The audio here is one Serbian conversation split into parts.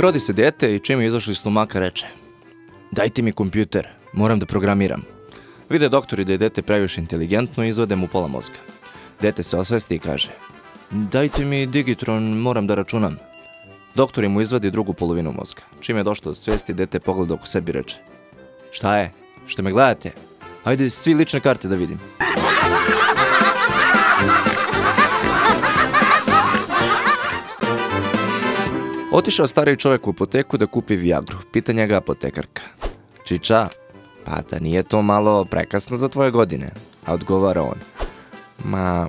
Rodi se dete i čim je izašao iz stomaka reče: dajte mi kompjuter, moram da programiram. Vide doktori da je dete previše inteligentno i izvade mu pola mozga. Dete se osvesti i kaže: dajte mi digitron, moram da računam. Doktori mu izvadi drugu polovinu mozga. Čim je došlo do svesti, dete pogleda oko sebi i reče: šta je? Što me gledate? Ajde svi lične karte da vidim. Otišao stariji čovjek u apoteku da kupi Viagru. Pita njega apotekarka: čiča, pa da nije to malo prekasno za tvoje godine? A odgovara on: ma,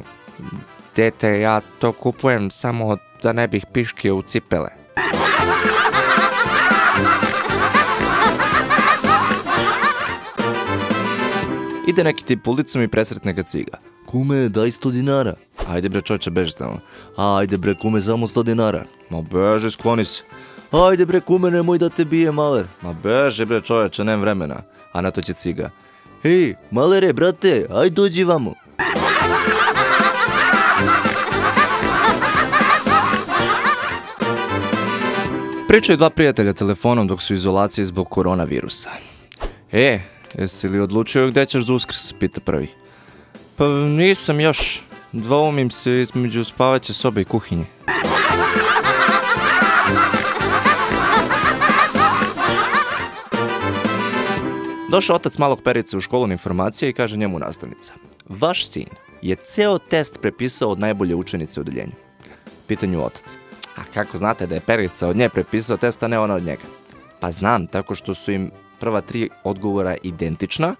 dete, ja to kupujem samo da ne bih piškio u cipele. Ide neki tip ulicom i presretne ga ciga. Kume, daj 100 dinara. Ajde bre čoče, beži tamo. Ajde bre kume, samo 100 dinara. Ma beži, skloni se. Ajde bre kume, nemoj da te bije maler. Ma beži bre čoveče, nem vremena. A na to će ciga: hej, malere, brate, aj dođi vamo. Pričaju dva prijatelja telefonom dok su u izolaciji zbog koronavirusa. Jesi li odlučio gde ćeš za Uskrs? Pita prvi. Pa nisam još. Dvoumim se između spavaće sobe i kuhinje. Došao otac malog Perice u školu na informacije i kaže njemu nastavnica: vaš sin je ceo test prepisao od najbolje učenice u odeljenju. Pita nju otac: a kako znate da je Perica od nje prepisao test, a ne ona od njega? Pa znam, tako što su im prva 3 odgovora identična,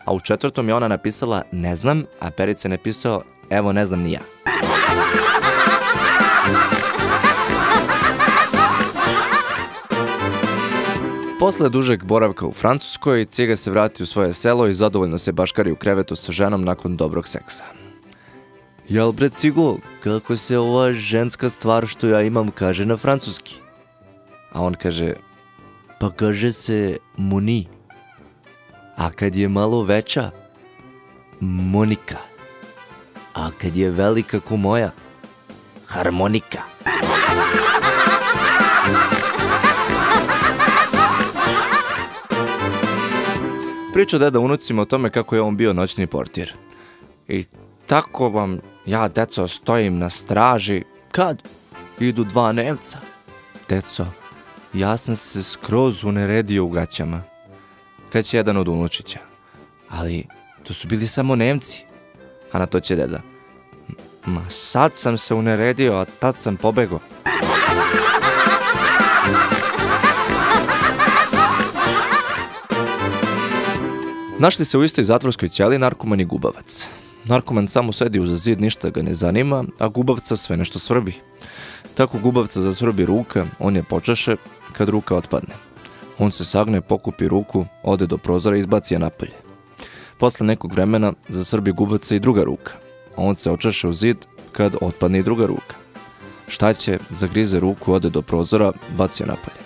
a u 4. je ona napisala ne znam, a Perica je napisao evo ne znam ni ja. Posle dužeg boravka u Francuskoj, ciga se vrati u svoje selo i zadovoljno se baškari u krevetu sa ženom nakon dobrog seksa. Jel bre cigo, kako se ova ženska stvar što ja imam kaže na francuski? A on kaže: pa kaže se Moni. A kad je malo veća, Monika. A kad je velika ko moja, harmonika. Priča deda unucima o tome kako je on bio noćni portir. I tako vam ja, deco, stojim na straži kad idu 2 Nemca. Deco, ja sam se skroz uneredio u gaćama. Kreće jedan od unučića: ali to su bili samo Nemci. A na to će deda: ma sad sam se uneredio, a tad sam pobegao. Našli se u istoj zatvorskoj ćeliji narkoman i gubavac. Narkoman samo sedi uza zid, ništa ga ne zanima, a gubavca sve nešto svrbi. Tako gubavca zasvrbi ruka, on je počeše, kad ruka otpadne. On se sagne, pokupi ruku, ode do prozora i izbaci je napolje. Posle nekog vremena zasvrbi gubavca i druga ruka, a on se očeše u zid, kad otpadne i druga ruka. Šta će, zagrize ruku, ode do prozora, baci je napolje.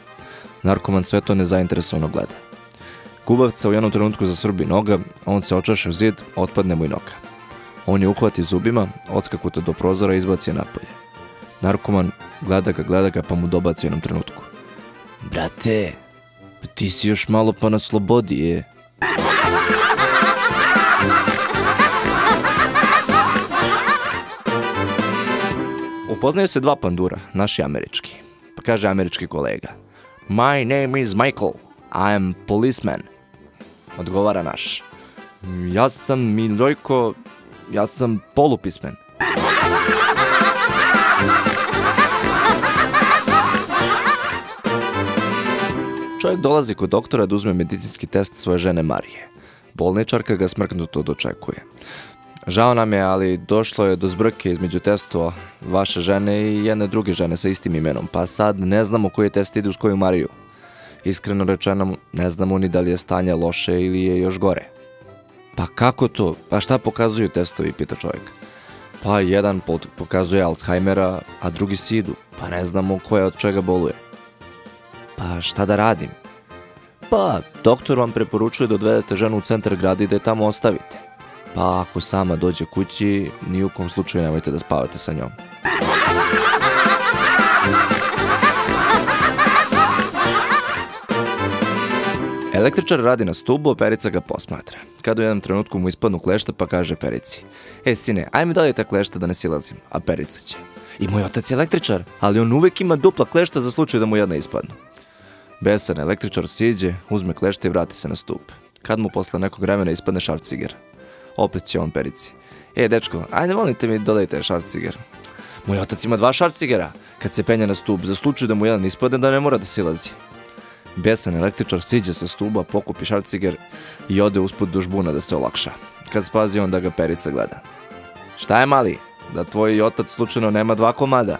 Narkoman sve to nezainteresovano gleda. Gubavca u jednom trenutku zasvrbi noga, a on se očeše u zid, otpadne mu i noga. On je uhvati zubima, odskakuta do prozora i izbaci je napolje. Narkoman gleda ga pa mu dobaci u jednom trenutku: brate, ti si još malo pa na slobodi je. Upoznaju se 2 pandura, naš i američki. Pa kaže američki kolega: my name is Michael, I am policeman. Odgovara naš: ja sam Miljojko, ja sam polupismen. Čovjek dolazi kod doktora da uzme medicinski test svoje žene Marije. Bolničarka ga smrknuto dočekuje. Žao nam je, ali došlo je do zbrke između testova vaše žene i jedne druge žene sa istim imenom, pa sad ne znamo koji test ide uz koju Mariju. Iskreno rečeno, ne znamo ni da li je stanje loše ili je još gore. Pa kako to? A šta pokazuju testovi, pita čovjek. Pa jedan pokazuje Alzheimera, a drugi sidu. Pa ne znamo koja od čega boluje. Pa šta da radim? Pa doktor vam preporučuje da odvedete ženu u centar grada i da je tamo ostavite. Pa ako sama dođe kući, ni u kom slučaju nemojte da spavate sa njom. Električar radi na stubu, a Perica ga posmatra. Kad u jednom trenutku mu ispadnu klešta, pa kaže Perici: sine, aj mi daj ta klešta da ne silazim. A Perica će: i moj otac je električar, ali on uvek ima dupla klešta za slučaj da mu jedna ispadnu. Besan električar siđe, uzme klešta i vrati se na stup. Kad mu posle nekog vremena ispadne šrafciger, opet će on Perici: dečko, ajde molite mi dodajte šrafciger. Moj otac ima 2 šrafcigera. Kad se penja na stup, za slučaj da mu jedan ispadne, da ne mora da silazi. Besan električar siđe sa stuba, pokupi šrafciger i ode usput do žbuna da se olakša. Kad spazi on da ga Perica gleda: šta je mali, da tvoj otac slučajno nema 2 komada?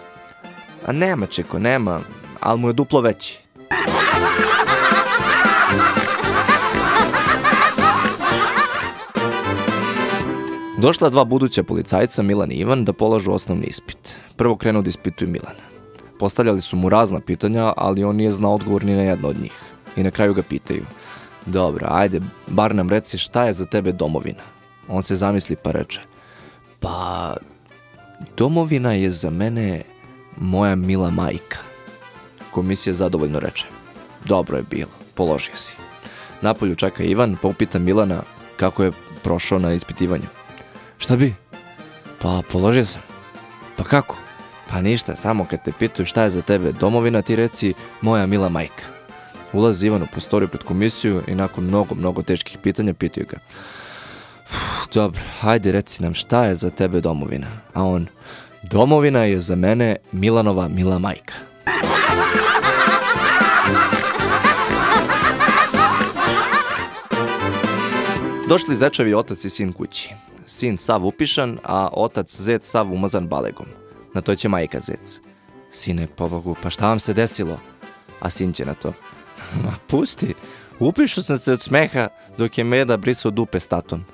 A nema, čeko, nema, ali mu je duplo veći. Došla 2 buduća policajca, Milan i Ivan, da polažu osnovni ispit. Prvo krenu da ispituju Milana. Postavljali su mu razna pitanja, ali on nije znao odgovor ni na jedno od njih. I na kraju ga pitaju: dobro, ajde, bar nam reci šta je za tebe domovina. On se zamisli pa reče: pa, domovina je za mene moja mila majka. Komisija zadovoljno reče: dobro je bilo, položio si. Napolju čeka Ivan, pa upita Milana kako je prošao na ispitivanju. Šta bi? Pa položio sam. Pa kako? Pa ništa, samo kad te pitaju šta je za tebe domovina, ti reci moja mila majka. Ulazi Ivan u prostoriju pred komisiju i nakon mnogo teških pitanja pitaju ga: dobro, hajde reci nam šta je za tebe domovina. A on: domovina je za mene Milanova mila majka. Došli zečevi otac i sin kući. Sin sav upišan, a otac zec sav umazan balegom. Na to će majka zec: sine, pobogu, pa šta vam se desilo? A sin će na to: ma pusti, upišao sam se od smeha dok je Meda brisao dupe s tatom.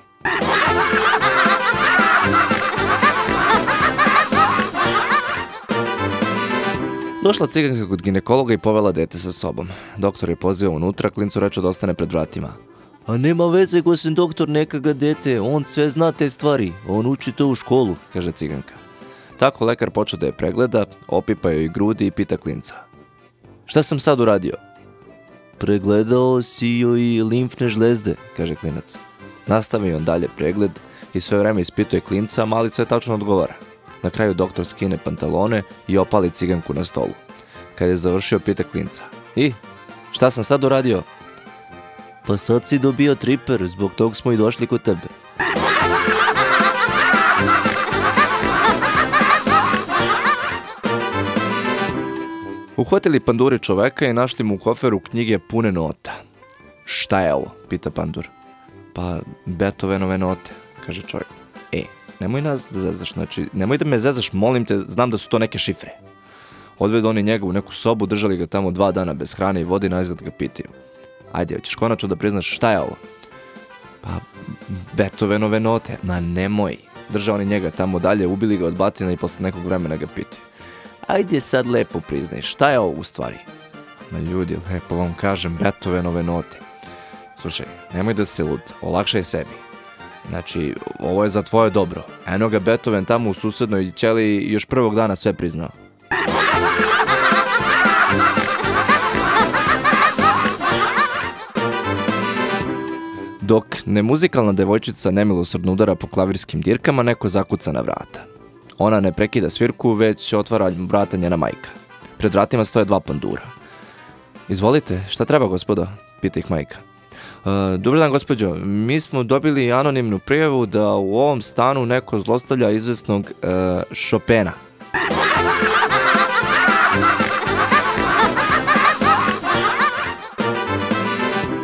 Došla ciganka kod ginekologa i povela dete sa sobom. Doktor je pozivao unutra, klincu reče da ostane pred vratima. A nema veze ko sam doktor, neka ga dete, on sve zna te stvari, on uči to u školu, kaže ciganka. Tako lekar počeo da je pregleda, opipa joj grudi i pita klinca: šta sam sad uradio? Pregledao si joj limfne žlezde, kaže klinac. Nastavi on dalje pregled i sve vreme ispituje klinca, a mali sve tačno odgovara. Na kraju doktor skine pantalone i opali ciganku na stolu. Kad je završio, pita klinca: i, šta sam sad uradio? Pa sad si dobio triper, zbog tog smo i došli kod tebe. Uhvatili panduri čoveka i našli mu u koferu knjige pune nota. Šta je ovo? Pita pandur. Pa Beethovenove note, kaže čovjek. Nemoj nas da zezaš, znači, nemoj da me zezaš, molim te, znam da su to neke šifre. Odvedu oni njega u neku sobu, držali ga tamo 2 dana bez hrane i vode i nazad ga pitaju: ajde, hoćeš konačno da priznaš šta je ovo? Pa Beethovenove note. Ma nemoj. Držao oni njega tamo dalje, ubili ga od batina i posle nekog vremena ga pitaju: ajde sad lepo priznaj, šta je ovo u stvari? Ma ljudi, lepo vam kažem, Beethovenove note. Slušaj, nemoj da si lud, olakšaj sebi. Znači, ovo je za tvoje dobro. Eno ga Beethoven tamo u susednoj ćeliji još prvog dana sve priznao. Dok nemuzikalna devojčica nemilosrdno udara po klavirskim dirkama, neko zakuca na vrata. Ona ne prekida svirku, već otvara vrata njena majka. Pred vratima stoje 2 pandura. Izvolite, šta treba, gospodo? Pita ih majka. Dobar dan, gospođo, mi smo dobili anonimnu prijavu da u ovom stanu neko zlostavlja izvesnog Chopina.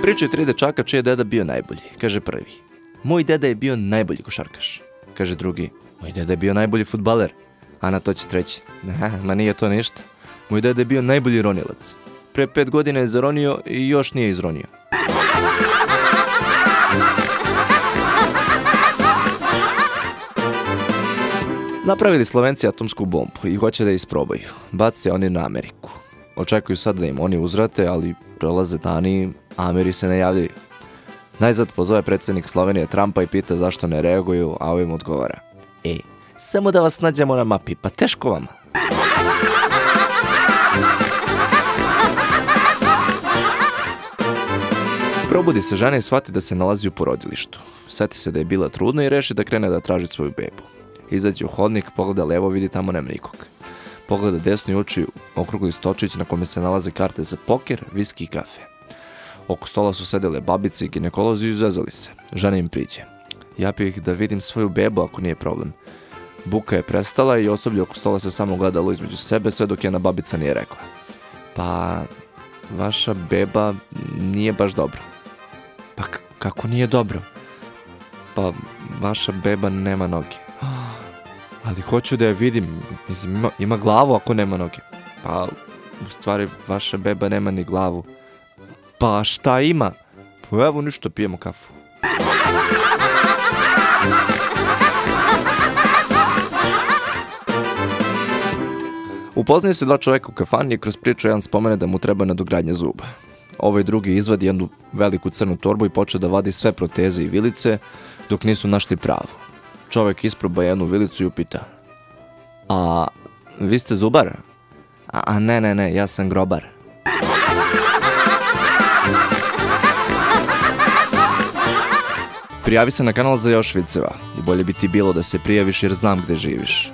Pričaju 3 dečaka čiji je deda bio najbolji. Kaže prvi: moj deda je bio najbolji košarkaš. Kaže drugi: moj deda je bio najbolji fudbaler. A na to će treći: ma nije to ništa. Moj deda je bio najbolji ronilac. Pre 5 godina je zaronio i još nije izronio. Napravili Slovenci atomsku bombu i hoće da je isprobaju. Bace oni na Ameriku. Očekuju sad da im oni uzvrate, ali prolaze dani, a Ameri se ne javljaju. Najzad pozove predsjednik Slovenije Trumpa i pita zašto ne reaguju, a ovim odgovara: samo da vas nađemo na mapi, pa teško vama. probudi se žena i shvati da se nalazi u porodilištu. Sjeti se da je bila trudna i reši da krene da traži svoju bebu. Izađe u hodnik, pogleda levo, vidi tamo nema nikog. Pogleda desno i uoči okrugli stočić na kome se nalaze karte za poker, viski i kafe. Oko stola su sedele babice i ginekolozi i zezali se. Žena im priđe. Ja bih da vidim svoju bebu ako nije problem. Buka je prestala i osoblje oko stola se samo gledalo između sebe sve dok jedna babica nije rekla. Pa, vaša beba nije baš dobro. Pa kako nije dobro? Pa, vaša beba nema noge. Ali hoću da je vidim. Mislim, ima glavu ako nema noge. Pa, u stvari, vaša beba nema ni glavu. Pa šta ima? Pa evo ništa, pijemo kafu. Upoznaju se dva čoveka u kafani i kroz priču jedan spomene da mu treba nadogradnja zuba. Ovaj drugi izvadi jednu veliku crnu torbu i počne da vadi sve proteze i vilice dok nisu našli pravu. Čovek isproba jednu vilicu i upita: A vi ste zubar? A ne, ja sam grobar. Prijavi se na kanal za još viceva i bolje bi ti bilo da se prijaviš jer znam gde živiš.